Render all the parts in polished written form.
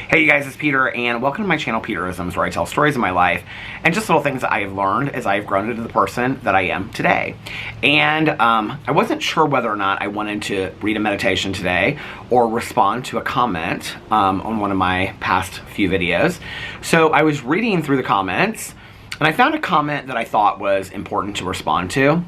Hey you guys, it's Peter, and welcome to my channel, Peterisms, where I tell stories of my life and just little things that I have learned as I have grown into the person that I am today. And I wasn't sure whether or not I wanted to read a meditation today or respond to a comment on one of my past few videos. So I was reading through the comments, and I found a comment that I thought was important to respond to.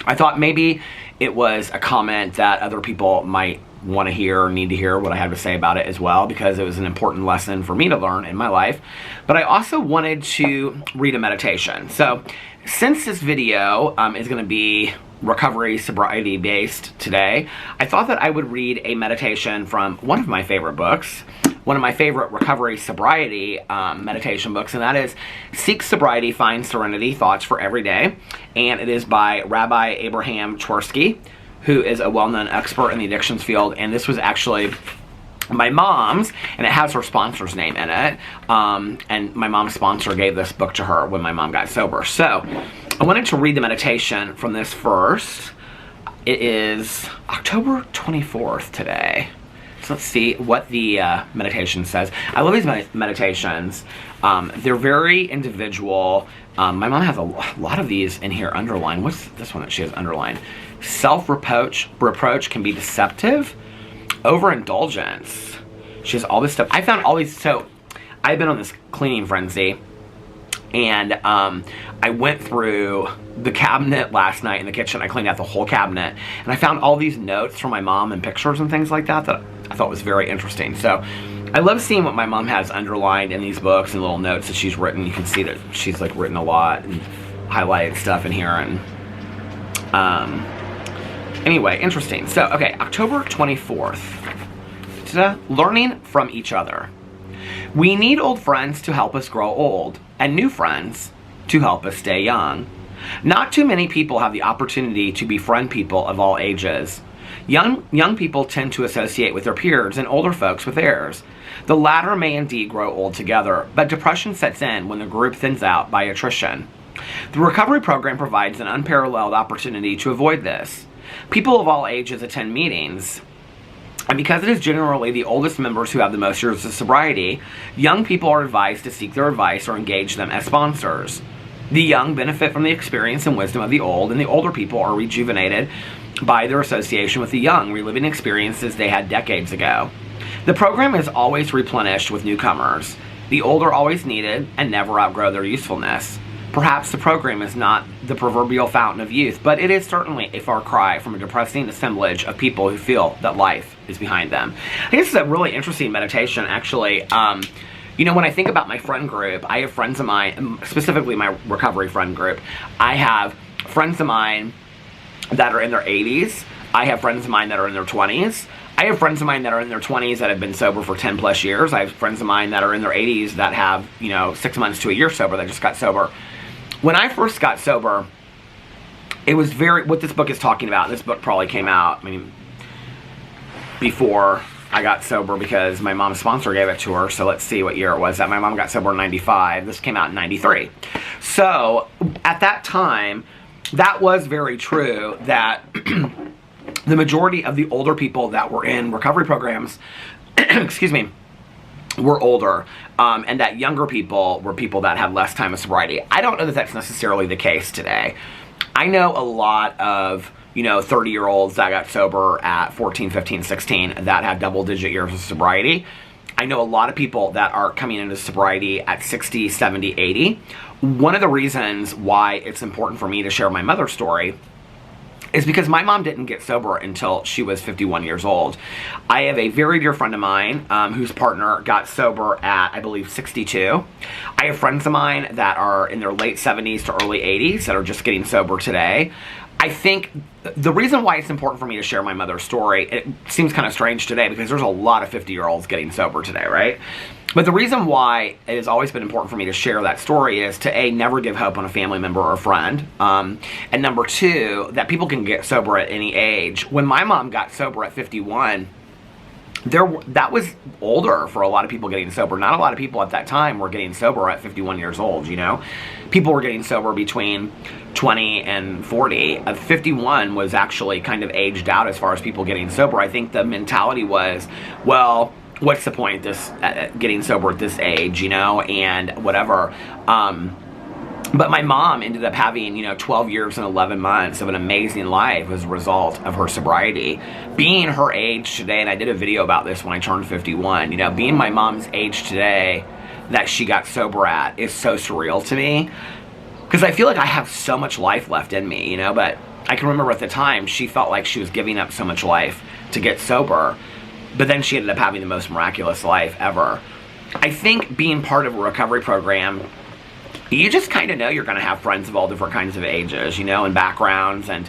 I thought maybe it was a comment that other people might want to hear or need to hear what I have to say about it as well, because it was an important lesson for me to learn in my life. But I also wanted to read a meditation. So since this video is going to be recovery sobriety based today, I thought that I would read a meditation from one of my favorite books, one of my favorite recovery sobriety meditation books, and that is Seek Sobriety, Find Serenity, Thoughts for Every Day. And it is by Rabbi Abraham Twersky, who is a well-known expert in the addictions field. And this was actually my mom's, and it has her sponsor's name in it. And my mom's sponsor gave this book to her when my mom got sober. So I wanted to read the meditation from this first. It is October 24th today. So let's see what the meditation says. I love these meditations. They're very individual. My mom has a lot of these in here underlined. What's this one that she has underlined? Self-reproach can be deceptive. Overindulgence. She has all this stuff. I found all these. So I've been on this cleaning frenzy, and I went through the cabinet last night in the kitchen. I cleaned out the whole cabinet, and I found all these notes from my mom and pictures and things like that that I thought was very interesting. So I love seeing what my mom has underlined in these books and little notes that she's written. You can see that she's like written a lot and highlighted stuff in here. And anyway, interesting. So, okay, October 24th. Learning from each other. We need old friends to help us grow old, and new friends to help us stay young. Not too many people have the opportunity to befriend people of all ages. Young people tend to associate with their peers and older folks with theirs. The latter may indeed grow old together, but depression sets in when the group thins out by attrition. The recovery program provides an unparalleled opportunity to avoid this. People of all ages attend meetings, and because it is generally the oldest members who have the most years of sobriety, young people are advised to seek their advice or engage them as sponsors. The young benefit from the experience and wisdom of the old, and the older people are rejuvenated by their association with the young, reliving experiences they had decades ago. The program is always replenished with newcomers. The old are always needed and never outgrow their usefulness. Perhaps the program is not the proverbial fountain of youth, but it is certainly a far cry from a depressing assemblage of people who feel that life is behind them. I think this is a really interesting meditation, actually. You know, when I think about my friend group, I have friends of mine, specifically my recovery friend group. I have friends of mine that are in their 80s. I have friends of mine that are in their 20s. I have friends of mine that are in their 20s that have been sober for 10 plus years. I have friends of mine that are in their 80s that have, 6 months to a year sober, that just got sober. When I first got sober, it was what this book is talking about. This book probably came out, before I got sober, because my mom's sponsor gave it to her. So let's see what year it was that my mom got sober in 95. This came out in 93. So at that time, that was very true that the majority of the older people that were in recovery programs, excuse me, were older, and that younger people were people that had less time of sobriety. I don't know that that's necessarily the case today. I know a lot of 30-year-olds that got sober at 14, 15, 16 that have double-digit years of sobriety. I know a lot of people that are coming into sobriety at 60, 70, 80. One of the reasons why it's important for me to share my mother's story is because my mom didn't get sober until she was 51 years old. I have a very dear friend of mine whose partner got sober at, I believe, 62. I have friends of mine that are in their late 70s to early 80s that are just getting sober today. I think the reason why it's important for me to share my mother's story, it seems kind of strange today because there's a lot of 50-year-olds getting sober today, right? But the reason why it has always been important for me to share that story is to, A, never give hope on a family member or a friend. And number two, that people can get sober at any age. When my mom got sober at 51, that was older for a lot of people getting sober. Not a lot of people at that time were getting sober at 51 years old, People were getting sober between 20 and 40. 51 was actually kind of aged out as far as people getting sober. I think the mentality was, well, what's the point getting sober at this age, and whatever. But my mom ended up having, 12 years and 11 months of an amazing life as a result of her sobriety. Being her age today, and I did a video about this when I turned 51, being my mom's age today that she got sober at is so surreal to me. Because I feel like I have so much life left in me, but I can remember at the time she felt like she was giving up so much life to get sober. But then she ended up having the most miraculous life ever. I think being part of a recovery program, you just kind of know you're going to have friends of all different kinds of ages, and backgrounds, and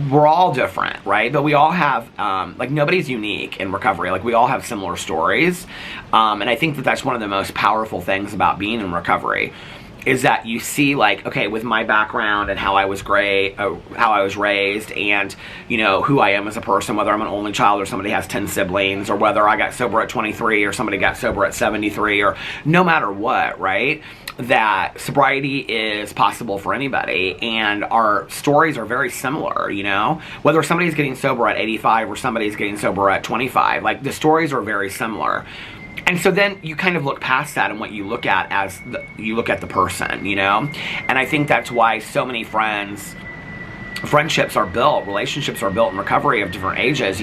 we're all different, right? But we all have, nobody's unique in recovery. Like, we all have similar stories, and I think that that's one of the most powerful things about being in recovery, is that you see, okay, with my background and how I was raised, and, who I am as a person, whether I'm an only child or somebody has 10 siblings, or whether I got sober at 23 or somebody got sober at 73, or no matter what, right? That sobriety is possible for anybody, and our stories are very similar, Whether somebody's getting sober at 85 or somebody's getting sober at 25, the stories are very similar. And so then you kind of look past that, and what you look at as you look at the person, And I think that's why so many friendships are built, relationships are built in recovery of different ages,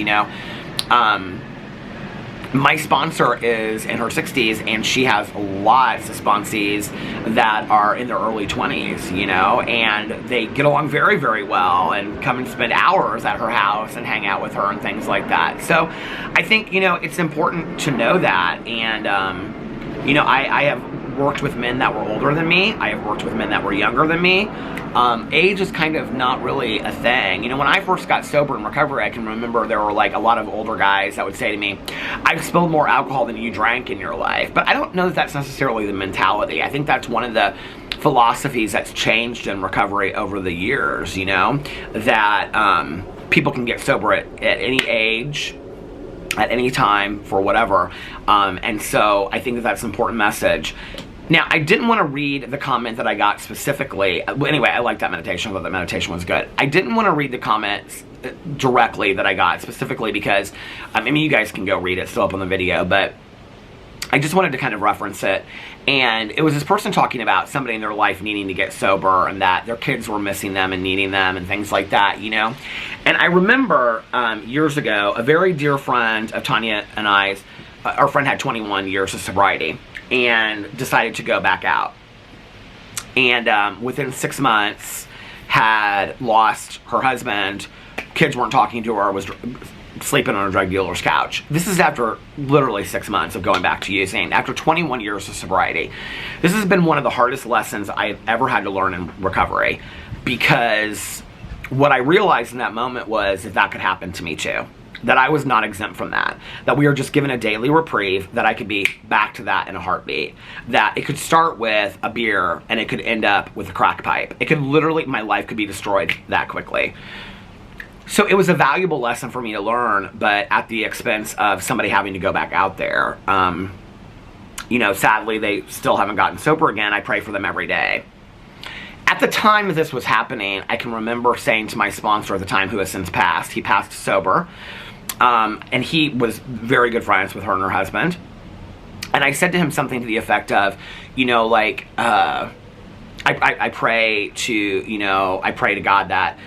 My sponsor is in her 60s, and she has lots of sponsees that are in their early 20s, and they get along very, very well and come and spend hours at her house and hang out with her and things like that. So I think, it's important to know that. And, I have worked with men that were older than me. I have worked with men that were younger than me. Age is kind of not really a thing. When I first got sober in recovery, I can remember there were a lot of older guys that would say to me, I've spilled more alcohol than you drank in your life. But I don't know that that's necessarily the mentality. I think that's one of the philosophies that's changed in recovery over the years, that people can get sober at any age, at any time, for whatever. And so I think that that's an important message. Now, I didn't want to read the comment that I got specifically. Anyway, I liked that meditation. I thought that meditation was good. I didn't want to read the comments directly that I got specifically because, you guys can go read it, it's still up on the video, but I just wanted to kind of reference it. And it was this person talking about somebody in their life needing to get sober, and that their kids were missing them and needing them and things like that, And I remember years ago, a very dear friend of Tanya and I's, our friend had 21 years of sobriety and decided to go back out. And within 6 months, had lost her husband, kids weren't talking to her, was sleeping on a drug dealer's couch. This is after literally 6 months of going back to using, after 21 years of sobriety. This has been one of the hardest lessons I've ever had to learn in recovery, because what I realized in that moment was that could happen to me too. That I was not exempt from that. That we were just given a daily reprieve, that I could be back to that in a heartbeat. That it could start with a beer and it could end up with a crack pipe. It could literally, my life could be destroyed that quickly. So it was a valuable lesson for me to learn, but at the expense of somebody having to go back out there. Sadly, they still haven't gotten sober again. I pray for them every day. At the time that this was happening, I can remember saying to my sponsor at the time, who has since passed, he passed sober, and he was very good friends with her and her husband. And I said to him something to the effect of, I pray to God that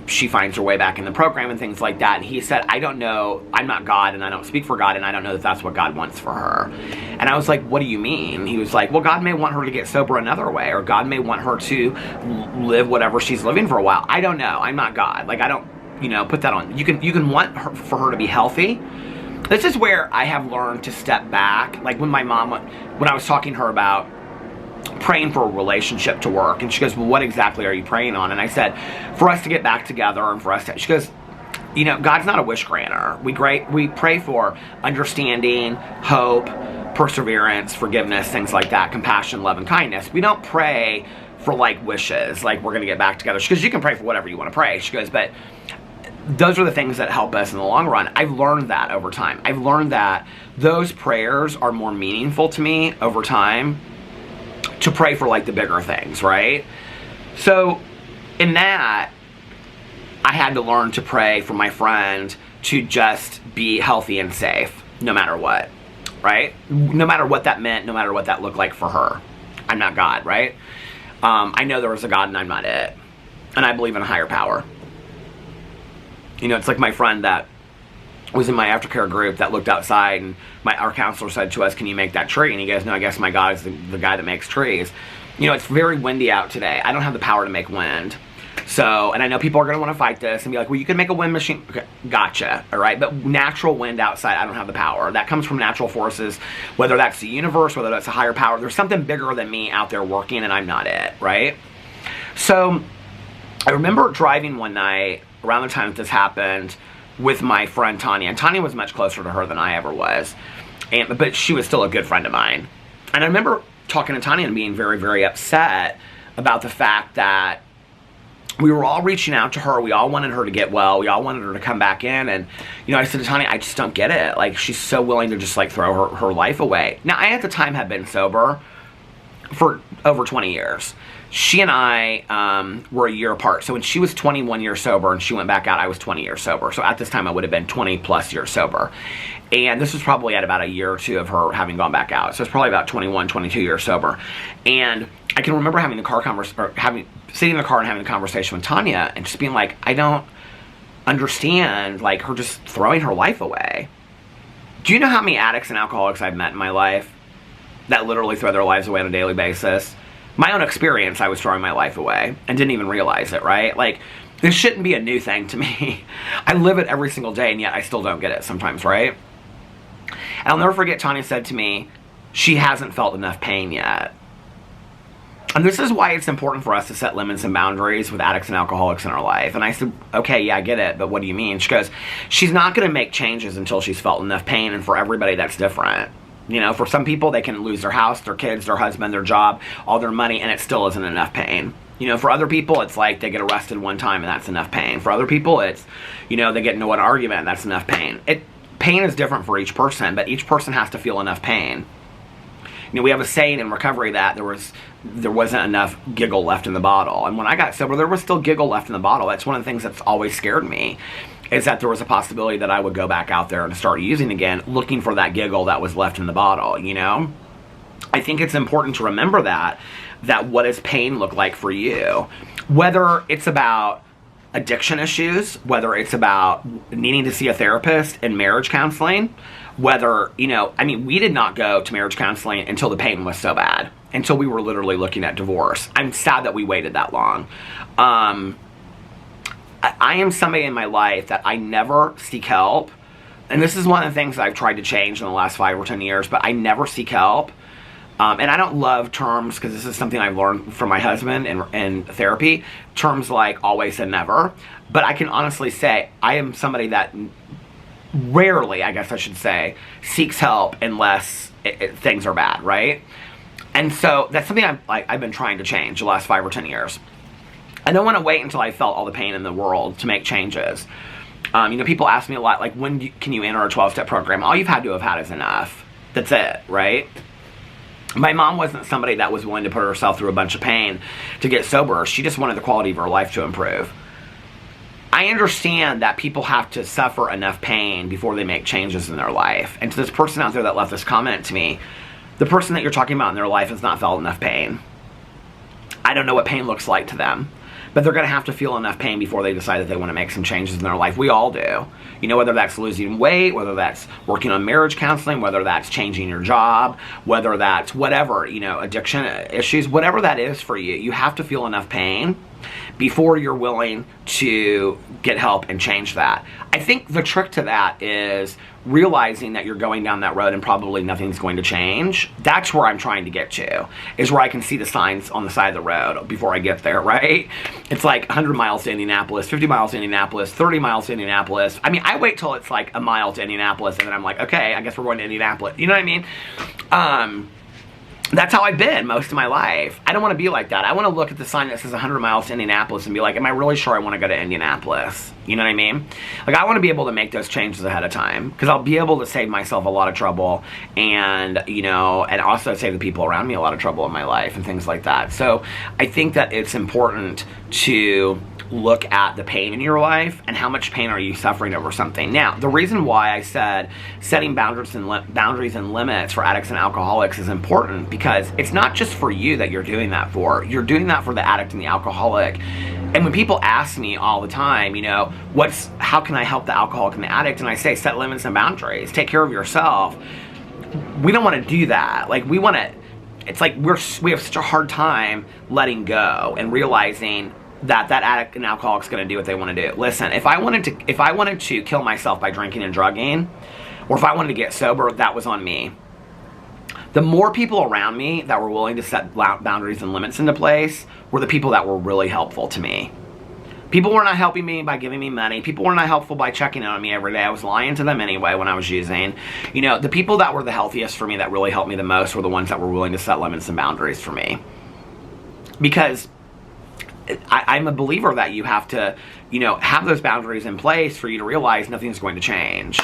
she finds her way back in the program and things like that. And he said, I don't know, I'm not God and I don't speak for God, and I don't know that that's what God wants for her. And I was like, what do you mean? He was like, well, God may want her to get sober another way, or God may want her to live whatever she's living for a while. I don't know. I'm not God. I don't, put that on. You can want her, for her to be healthy. This is where I have learned to step back. Like when my mom, when I was talking to her about praying for a relationship to work, and she goes, well, what exactly are you praying on? And I said, for us to get back together, and for us to, she goes, God's not a wish granter. We pray for understanding, hope, perseverance, forgiveness, things like that, compassion, love, and kindness. We don't pray for wishes, like we're going to get back together. She goes, you can pray for whatever you want to pray. She goes, but those are the things that help us in the long run. I've learned that over time. I've learned that those prayers are more meaningful to me over time to pray for the bigger things, right? So in that, I had to learn to pray for my friend to just be healthy and safe. no matter what, right? No matter what that meant, no matter what that looked like for her. I'm not God, right? I know there was a God and I'm not it. And I believe in a higher power. You know, it's like my friend that was in my aftercare group that looked outside, and our counselor said to us, can you make that tree? And he goes, no, I guess my God is the guy that makes trees. You know, it's very windy out today. I don't have the power to make wind. So, and I know people are going to want to fight this and be like, well, you can make a wind machine. Okay, gotcha, all right? But natural wind outside, I don't have the power. That comes from natural forces, whether that's the universe, whether that's a higher power. There's something bigger than me out there working, and I'm not it, right? So, I remember driving one night around the time that this happened with my friend Tanya. And Tanya was much closer to her than I ever was. But she was still a good friend of mine. And I remember talking to Tanya and being very, very upset about the fact that we were all reaching out to her. We all wanted her to get well. We all wanted her to come back in. And, you know, I said to Tanya, I just don't get it. Like, she's so willing to just, like, throw her life away. Now, I, at the time, had been sober for over 20 years. She and I were a year apart. So when she was 21 years sober and she went back out, I was 20 years sober. So at this time, I would have been 20 plus years sober. And this was probably at about a year or two of her having gone back out. So it's probably about 21, 22 years sober. And I can remember having sitting in the car and having a conversation with Tanya and just being like, I don't understand, like, her just throwing her life away. Do you know how many addicts and alcoholics I've met in my life that literally throw their lives away on a daily basis? My own experience, I was throwing my life away and didn't even realize it, right? Like, this shouldn't be a new thing to me. I live it every single day, and yet I still don't get it sometimes, right? And I'll never forget, Tanya said to me, she hasn't felt enough pain yet. And this is why it's important for us to set limits and boundaries with addicts and alcoholics in our life. And I said, okay, yeah, I get it, but what do you mean? She goes, she's not going to make changes until she's felt enough pain, and for everybody, that's different. You know, for some people, they can lose their house, their kids, their husband, their job, all their money, and it still isn't enough pain. You know, for other people, it's like they get arrested one time, and that's enough pain. For other people, it's, you know, they get into an argument, and that's enough pain. Pain is different for each person, but each person has to feel enough pain. You know, we have a saying in recovery that there wasn't enough giggle left in the bottle. And when I got sober, there was still giggle left in the bottle. That's one of the things that's always scared me, is that there was a possibility that I would go back out there and start using again, looking for that giggle that was left in the bottle, you know? I think it's important to remember that what does pain look like for you? Whether it's about addiction issues, whether it's about needing to see a therapist and marriage counseling, whether, you know, I mean, we did not go to marriage counseling until the pain was so bad, until we were literally looking at divorce. I'm sad that we waited that long. I am somebody in my life that I never seek help. And this is one of the things that I've tried to change in the last 5 or 10 years, but I never seek help. And I don't love terms, because this is something I've learned from my husband in therapy, terms like always and never. But I can honestly say I am somebody that rarely, I guess I should say, seeks help unless things are bad, right? And so that's something I've been trying to change the last 5 or 10 years. I don't want to wait until I felt all the pain in the world to make changes. You know, people ask me a lot, like, when can you enter a 12-step program? All you've had to have had is enough. That's it, right? My mom wasn't somebody that was willing to put herself through a bunch of pain to get sober. She just wanted the quality of her life to improve. I understand that people have to suffer enough pain before they make changes in their life. And to this person out there that left this comment to me, the person that you're talking about in their life has not felt enough pain. I don't know what pain looks like to them, but they're going to have to feel enough pain before they decide that they want to make some changes in their life. We all do. You know, whether that's losing weight, whether that's working on marriage counseling, whether that's changing your job, whether that's whatever, you know, addiction issues, whatever that is for you, you have to feel enough pain before you're willing to get help and change that. I think the trick to that is realizing that you're going down that road and probably nothing's going to change. That's where I'm trying to get to, is where I can see the signs on the side of the road before I get there, right? It's like 100 miles to Indianapolis, 50 miles to Indianapolis, 30 miles to Indianapolis. I mean, I wait till it's like a mile to Indianapolis, and then I'm like, okay, I guess we're going to Indianapolis. You know what I mean? That's how I've been most of my life. I don't want to be like that. I want to look at the sign that says 100 miles to Indianapolis and be like, am I really sure I want to go to Indianapolis? You know what I mean? Like, I want to be able to make those changes ahead of time, because I'll be able to save myself a lot of trouble, and, you know, and also save the people around me a lot of trouble in my life and things like that. So I think that it's important to look at the pain in your life and how much pain are you suffering over something. Now, the reason why I said setting boundaries and limits for addicts and alcoholics is important, because it's not just for you that you're doing that for. You're doing that for the addict and the alcoholic. And when people ask me all the time, you know, how can I help the alcoholic and the addict? And I say, set limits and boundaries. Take care of yourself. We don't want to do that. Like, we want to, it's like we have such a hard time letting go and realizing that addict and alcoholic's going to do what they want to do. Listen, if I wanted to kill myself by drinking and drugging, or if I wanted to get sober, that was on me. The more people around me that were willing to set boundaries and limits into place were the people that were really helpful to me. People were not helping me by giving me money. People were not helpful by checking in on me every day. I was lying to them anyway when I was using. You know, the people that were the healthiest for me, that really helped me the most, were the ones that were willing to set limits and boundaries for me. Because I'm a believer that you have to, you know, have those boundaries in place for you to realize nothing's going to change.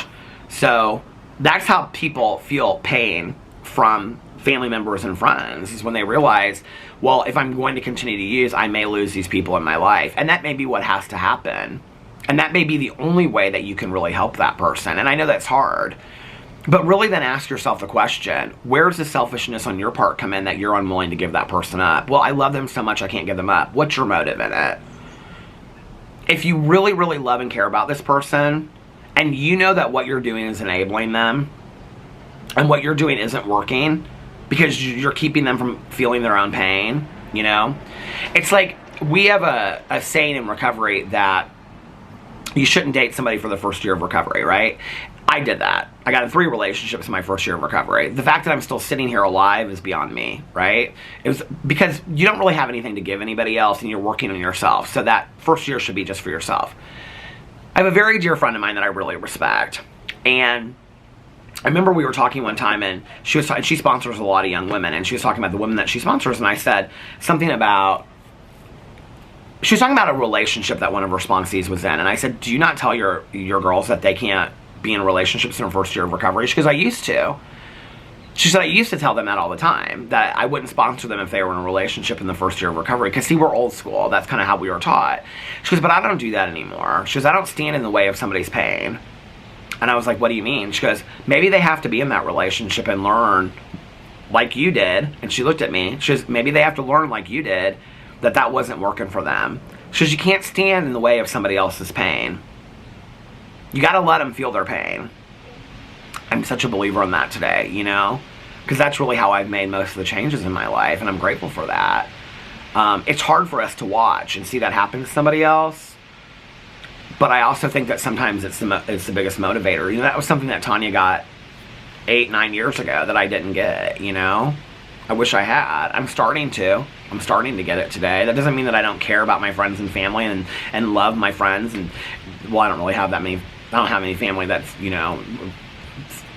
So that's how people feel pain from family members and friends, is when they realize, well, if I'm going to continue to use, I may lose these people in my life. And that may be what has to happen. And that may be the only way that you can really help that person. And I know that's hard. But really then ask yourself the question, where's the selfishness on your part come in that you're unwilling to give that person up? Well, I love them so much I can't give them up. What's your motive in it? If you really, really love and care about this person, and you know that what you're doing is enabling them, and what you're doing isn't working, because you're keeping them from feeling their own pain, you know? It's like, we have a saying in recovery that you shouldn't date somebody for the first year of recovery, right? I did that. I got in 3 relationships in my first year of recovery. The fact that I'm still sitting here alive is beyond me, right? It was because you don't really have anything to give anybody else, and you're working on yourself. So that first year should be just for yourself. I have a very dear friend of mine that I really respect, and I remember we were talking one time, and she sponsors a lot of young women, and she was talking about the women that she sponsors, and I said something about, she was talking about a relationship that one of her sponsees was in, and I said, do you not tell your girls that they can't be in relationships in their first year of recovery? She goes, I used to. She said, I used to tell them that all the time, that I wouldn't sponsor them if they were in a relationship in the first year of recovery, because see, we're old school. That's kind of how we were taught. She goes, but I don't do that anymore. She goes, I don't stand in the way of somebody's pain. And I was like, what do you mean? She goes, maybe they have to be in that relationship and learn like you did. And she looked at me. She goes, maybe they have to learn like you did that wasn't working for them. She goes, you can't stand in the way of somebody else's pain. You got to let them feel their pain. I'm such a believer in that today, you know? Because that's really how I've made most of the changes in my life, and I'm grateful for that. It's hard for us to watch and see that happen to somebody else. But I also think that sometimes it's the biggest motivator. You know, that was something that Tanya got 8-9 years ago that I didn't get, you know? I wish I had. I'm starting to get it today. That doesn't mean that I don't care about my friends and family and love my friends. And, well, I don't really have that many. I don't have any family that's, you know.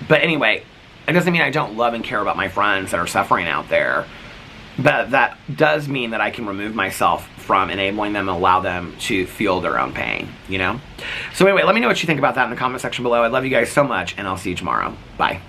But anyway, it doesn't mean I don't love and care about my friends that are suffering out there. But that does mean that I can remove myself from enabling them and allow them to feel their own pain, you know? So anyway, let me know what you think about that in the comment section below. I love you guys so much, and I'll see you tomorrow. Bye.